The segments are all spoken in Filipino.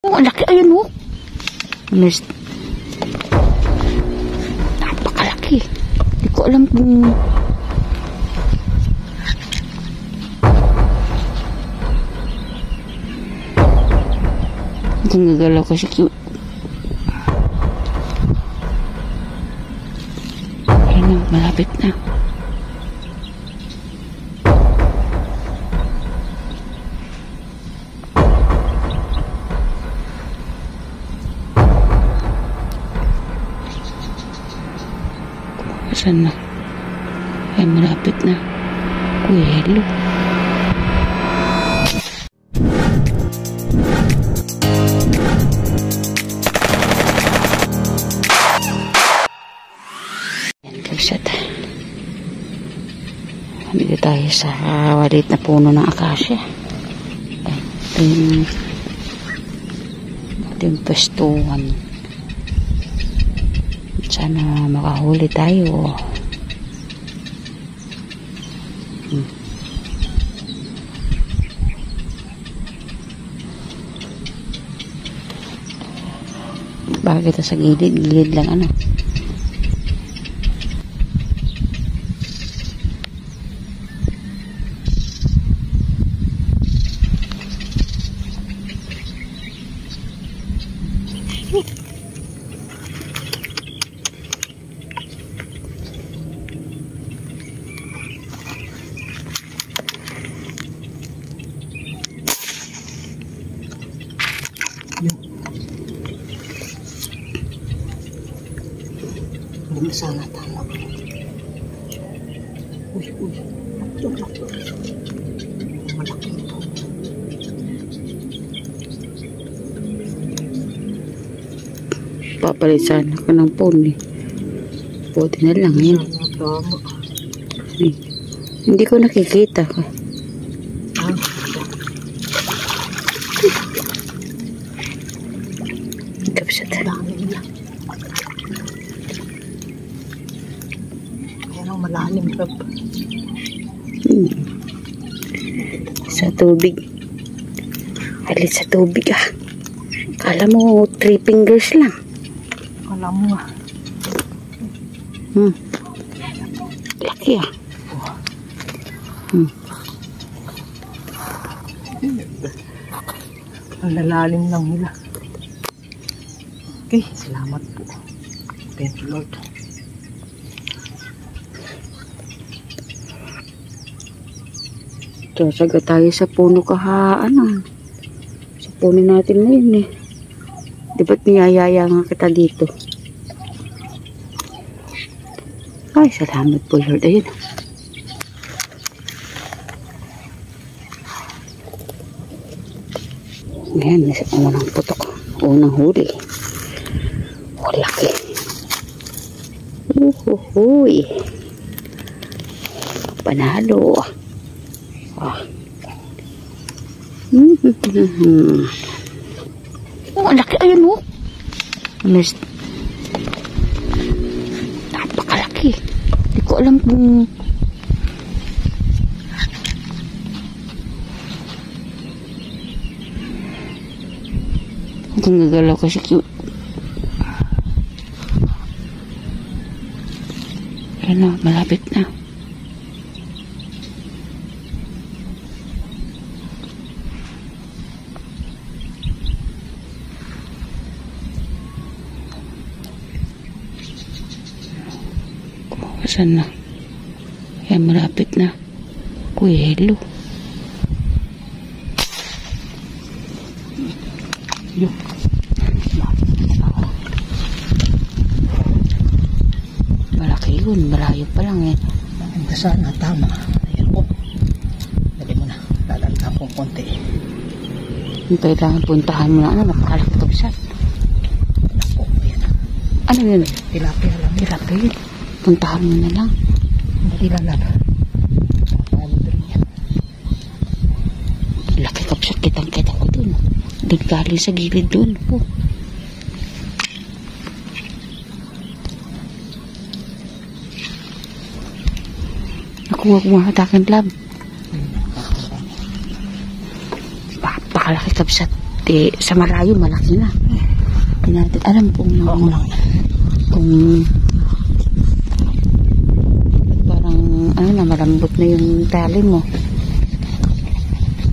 Oh, ang laki. Ayun, oh. Napakalaki. Hindi ko alam kung... Kung gagalaw ko siya cute. Ayun na, malapit na. Saan na? Ay, malapit na. Uy, hello. Dito tayo sa walit na puno ng akasya. Ito yung pwestuhan. Sana makahuli tayo. Bakit ito sa gilid lang ano. Hindi sana tama. Uy. Lakto. Malaki ito. Papalit sana ka ng phone eh. Buti na lang yan. Hindi ko nakikita ka. Kapsat. Malalim pa. Sa tubig. Halit sa tubig ah. Kala mo 3 fingers lang. Kala mo ah. Laki ah. Ang lalalim lang nila. Okay, salamat po. Thank you Lord. Sasaga tayo sa puno kahaan. Sa puno natin na yun eh. Di ba't niyayaya nga kita dito? Ay, salamat po Lord. Ayun. Ngayon, nasa unang putok. Unang huli. Oh, laki. Uhuhuy. Panalo. Oh, ang laki. Ayun oh. Napakalaki. Hindi ko alam kung gagalaw ko siya cute. Ayun na, malapit na. Saan na? Ayan, malapit na. Uy, hello. Malaki yun. Malayo pa lang eh. Sana tama. Ayan po. Dali mo na. Lalanta akong konti. Yung kailangan puntahan mo na. Ano? Napakalaki ito saan? Ano yun? Tilapia lang. Tilapia yun. Puntahan mo na lang. Dali lang lang. Laki kapsat kitang-kita ko dun. Naggaling sa gilid dun. Oh. Nakuha ko mga hatakin lab. Pakalaki kapsat. sa malayo malaki na. Hindi natin alam kung parang ano na, malambot na yung tali mo.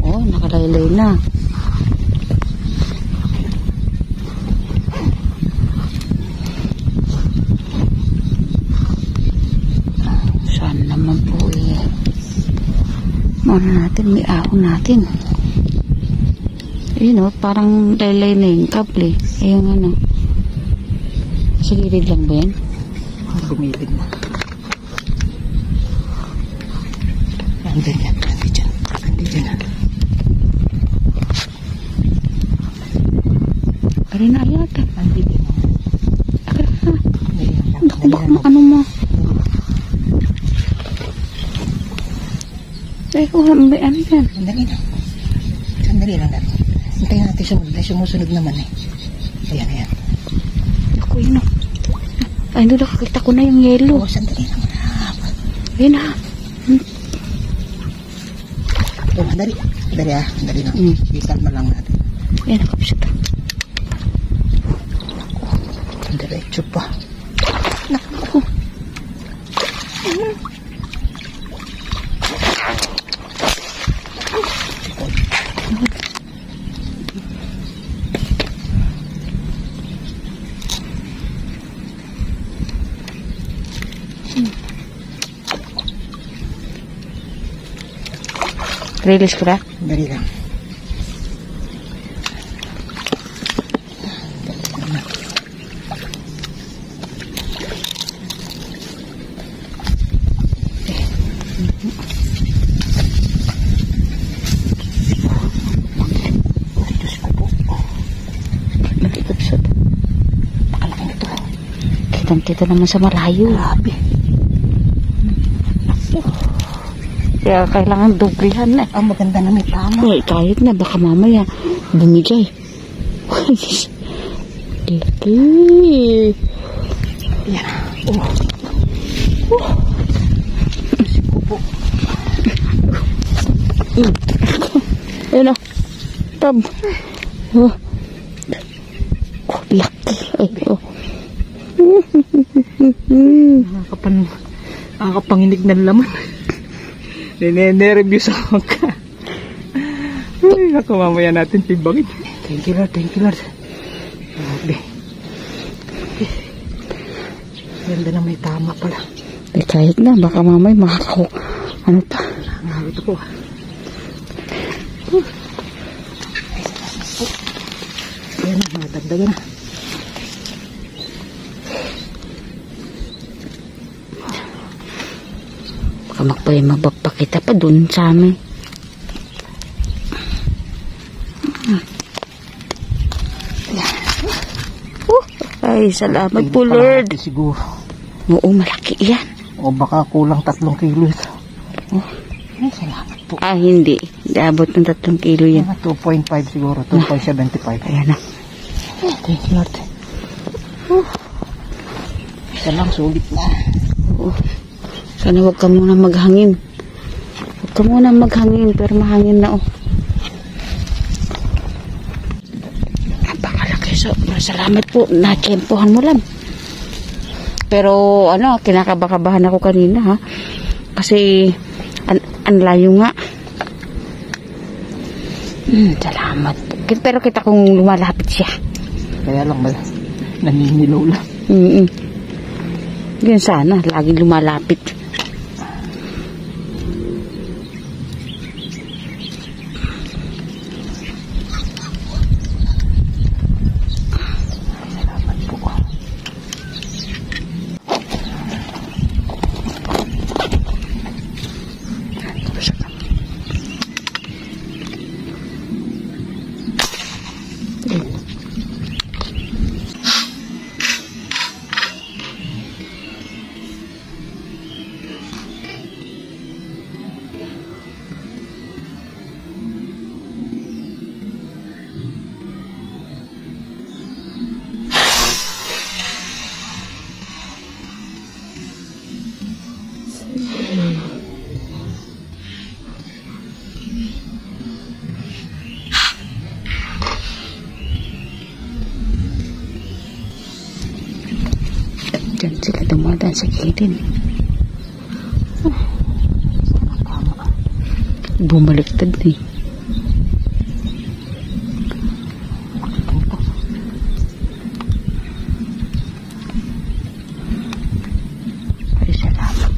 Oh, nakalaylay na. Saan naman po ano natin, may ahon natin. Ayun o, parang laylay na yung kable. Ayun ano. Sa gilid lang ba yan? Bumilid na. Andun yan. Andun dyan. Andun dyan. Aray na yata. Andun dyan. Baka ano mo. Ay, may ano yan. Sandali lang. Sandali lang natin. Hintayin natin sumunod. Sumusunod naman eh. Ayan, ayan. Ako yun o. Ay, hindi nakakita ko na yung yellow. Oo, sandali lang. Ayun na. Oh, dali. Dali ah. Dali lang. Ikalma lang natin. Ayan, nakapsat. Diretso pa. Naku. Release ko na? Dali lang. Kitang-kita naman sa malayo. Grabe. Kaya kailangan doblehan na. Ang maganda na may tama. Uy, kahit na, baka mamaya bumigay. Laki. Yan. Oh. Si Pupo. Ayun o. Tab. Oh. Laki. Ay, oh. Nakakapanginig ng laman. Nene-review sa ka. Ay, ako mamaya natin tibagin. Thank you Lord, thank you Lord. Grabe. Ganda na may tama pala. Eh, kahit na, baka mamay makakaw. Ano pa? Ito po. Ayan na, madagdagan na. Baka mabagpakita pa dun sa amin. Ay, salamat po Lord. Siguro. Oo, malaki yan. O baka kulang 3 kilo ito. Oh. Ay, salamat po. Ah, hindi. Abot ng 3 kilo yan. 2.5 siguro. 2.75. Ayan na. Thank you Lord. Isa lang, sulit na. Oo. Sana huwag ka muna maghangin. Huwag ka muna maghangin, pero mahangin na oh. Napakalaki. So, salamat po. Na-tsempohan mo lang. Pero, ano, kinakabakabahan ako kanina, ha? Kasi, ang layo nga. Salamat po. Pero kita kong lumalapit siya. Kaya lang ba, naninilaw lang. Yan sana, laging lumalapit. Diyan sila dumadaan sa gilid. Bumaliktad eh. Ay, salamat.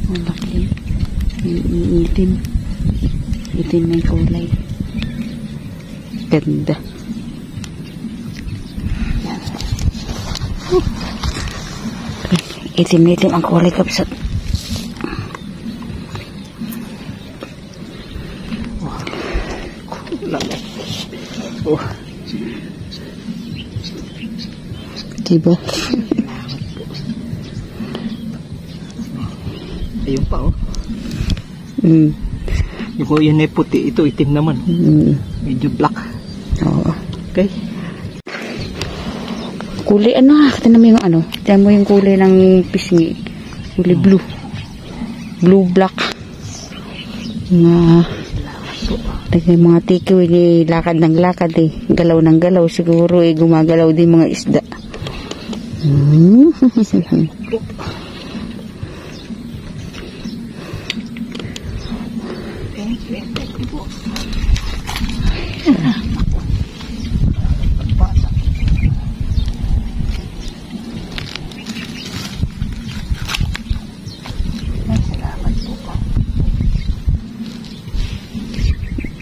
Malaki. Itim. Itim na yung kulay. Ganda. Yan. Itim na itim ang kulay kapsat. Oh. Diba? Ayun pa oh. Mm. Yung kuya na puti, ito itim naman. Medyo black. Oo. Okay. Kulay ano, tingnan mo yung ano. Tingnan mo yung kulay ng pisngi. Kulay blue. Blue black. Mga mga tiki eh, lakad ng lakad eh. Galaw ng galaw. Siguro eh, gumagalaw din mga isda.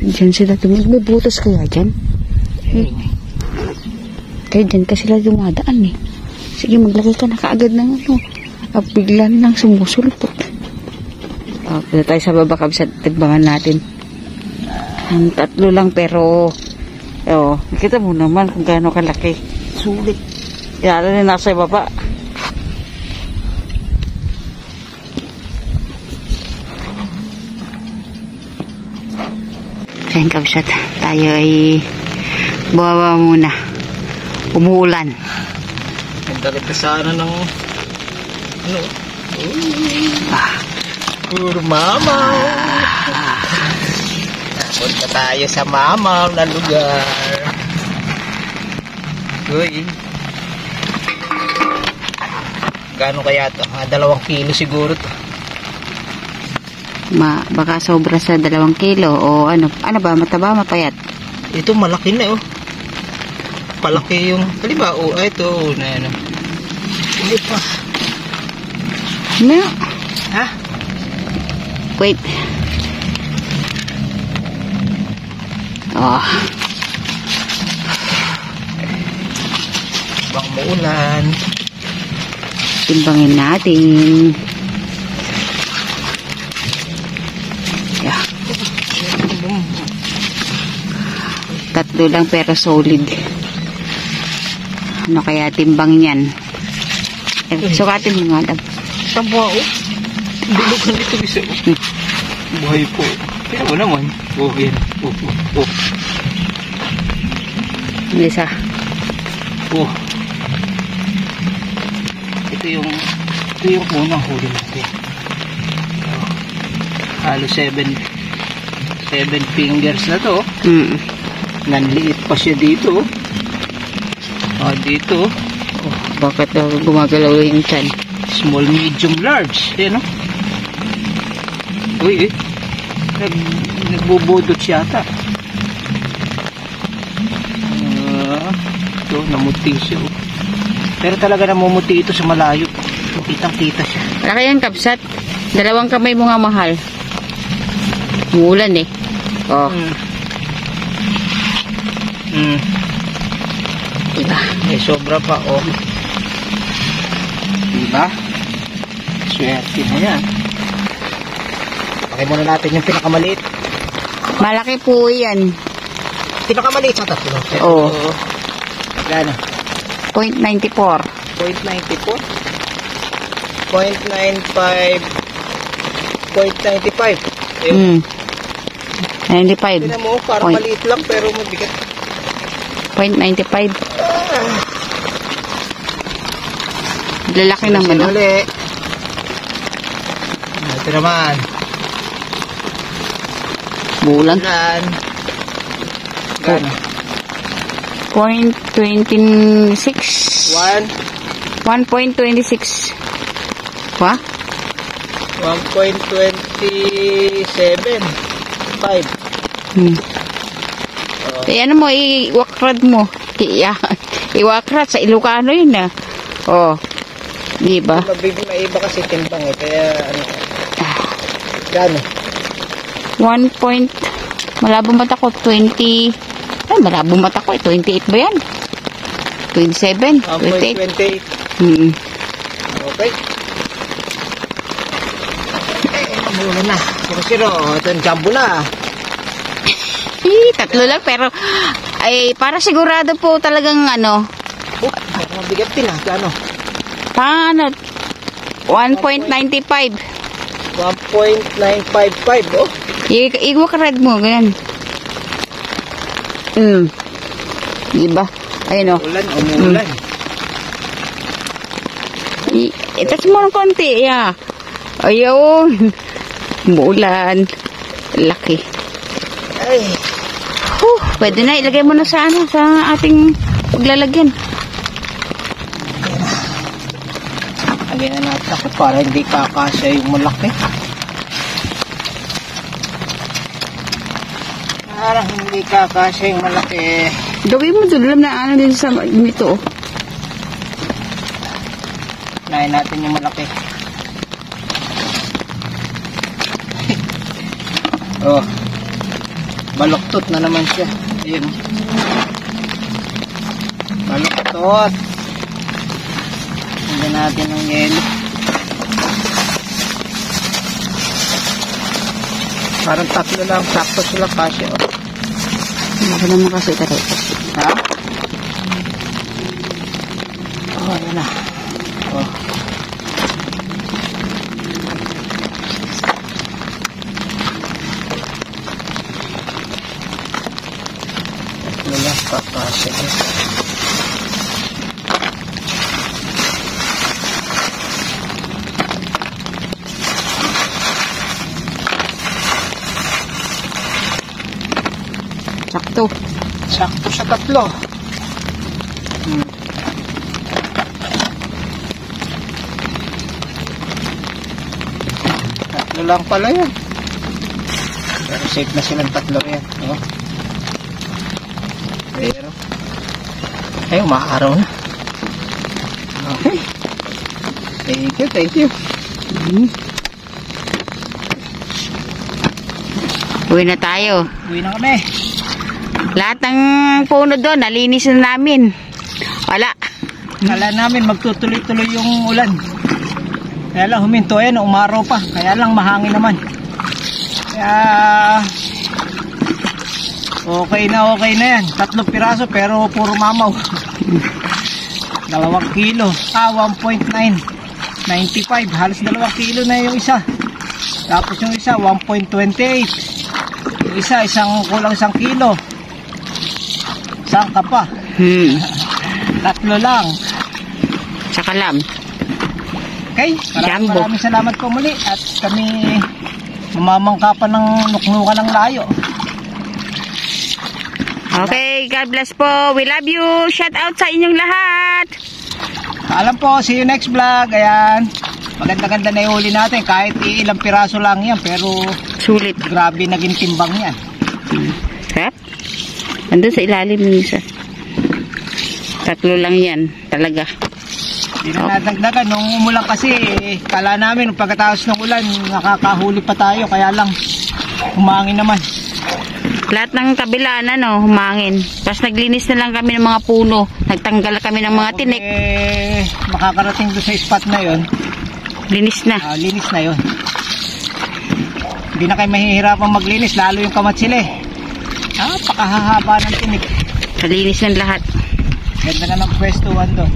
Diyan sila tumig. May butas kaya dyan? Kaya dyan ka sila dumadaan eh. Sige, maglagay ka na kaagad ng ano. At bigla nang sumusulpot. Punta tayo sa baba kabsat. Tigbangan natin. Ang tatlo lang pero nakita mo naman kung gaano kalaki. Sulit. Yara na nasa baba. Ayan kabsat. Tayo ay bawa muna. Umuulan. Dalit na sana ng ano? Puro mamaw. Punta tayo sa mamaw na lugar. Uy. Gano'n kaya ito? 2 kilo siguro ito. Baka sobra sa 2 kilo o ano ba, mataba, mapayat? Ito malaki na oh. Palaki yung, halimbawa, ito na ano. Hindi pa. No. Ha? Wait. Oh. Bang maulan. Timbangin natin. Yeah. 3 lang pero solid. Ano kaya timbang niyan? Sukatin mo nga lang. Taba oh. Dulugan ito isa oh. Buhay po. Kaya mo naman. Oh, yan. Oh. Isa. Oh. Ito yung unang huli natin. Halos 7 fingers na to. Nanliit pa siya dito. Dito. Bakit gumagalaw yung tiyan? Small, medium, large. Ayan o. Uy nagbubudot siya ata. Ito, namuti siya. Pero talaga namumuti ito sa malayo. Kitang-kita siya. Malaki yan kapsat. 2 kamay mo nga mahal. Umuulan eh. Oh. Diba? May sobra pa oh. Diba? Swerte na yan. Pakay muna natin yung pinakamaliit. Malaki po yan. Pinakamaliit sa tatlo. Oo. Gano? 0.94. 0.94? 0.95. Ayun. 95. Tignan mo, parang maliit lang pero mabigat. 0.95. Lalaki naman. Ito naman. Bulan. Bulan. Gano? 0.26. 1.26. Wa? 1.27. 5. Eh, ano mo, iwakrad mo. Iwakrad sa Ilocano yun na. Oh. Di ba? Maiba kasi timbang eh. Kaya ano. Gano? 1. Malabong mata ko, 20. Ay, malabong mata ko, 28 ba yan? 27, 28. 1.28. Okay. Muna na. Siro, ito yung jumbo na. Tatlo lang, pero ay, para sigurado po talagang ano. Mabigat din ah. Gano? Paano? 1.95. 1.955. Oh. Iwakrad mo, ganyan. Diba? Ayun o. Umulan. Itas mo ng konti, ya. Ayun. Umulan. Laki. Ay. Pwede na, ilagay mo na sa ano, sa ating paglalagyan. Lagyan na natin ako para hindi kakasya yung malaki. Parang hindi kakasya yung malaki. Gawin mo doon, alam na ano din sa nito. Nahin natin yung malaki. Oh. Baloktot na naman siya. Ayun. Baloktot. Hanggang natin ng yelo. Parang tatlo lang. Sakto sila kasi. Oh. Ako naman kasi tayo. Ha? Oh, yun na. Oh. Wala pa kasi. Sakto. Sakto sa tatlo. Tatlo lang pala yan. Pero safe na silang tatlo yan. Oh. Pero ay, umaaraw na. Okay. Thank you. Uwi na tayo. Uwi na kami. Lahat ng puno doon, nalinis na namin. Wala. Kala namin magtutuloy-tuloy yung ulan. Kaya lang huminto yan, umaraw pa. Kaya lang mahangin naman. Kaya okay na yan. 3 piraso pero puro mamaw. 2 kilo. 1.9. 95. Halos 2 kilo na yung isa. Tapos yung isa 1.28. Yung isa kulang 1 kilo. Saan ka pa? 3 lang. Saka lang. Okay, maraming salamat po muli at kami mamamangka pa ng nuknukan ng layo. Okay, God bless po. We love you. Shout out sa inyong lahat. Alam po, see you next vlog. Ayan, maganda-ganda na yung huli natin. Kahit ilang piraso lang yan, pero sulit. Grabe naging timbang yan. Hep? Andun sa ilalim ng isa. 3 lang yan, talaga. Hindi na nadagdagan. Nung umulan kasi, kala namin pagkatapos ng ulan, nakakahuli pa tayo. Kaya lang, humangin naman. Lahat ng kabilaan, humangin. Tapos naglinis na lang kami ng mga puno. Nagtanggal kami ng mga tinik. Makakarating doon sa spot na yon. Linis na. Linis na yon. Hindi na kayo mahihirapan maglinis, lalo yung kamatsili. Napakahahaba ng tinik. Nalinis ng lahat. Ganda na ng pwestuhan doon.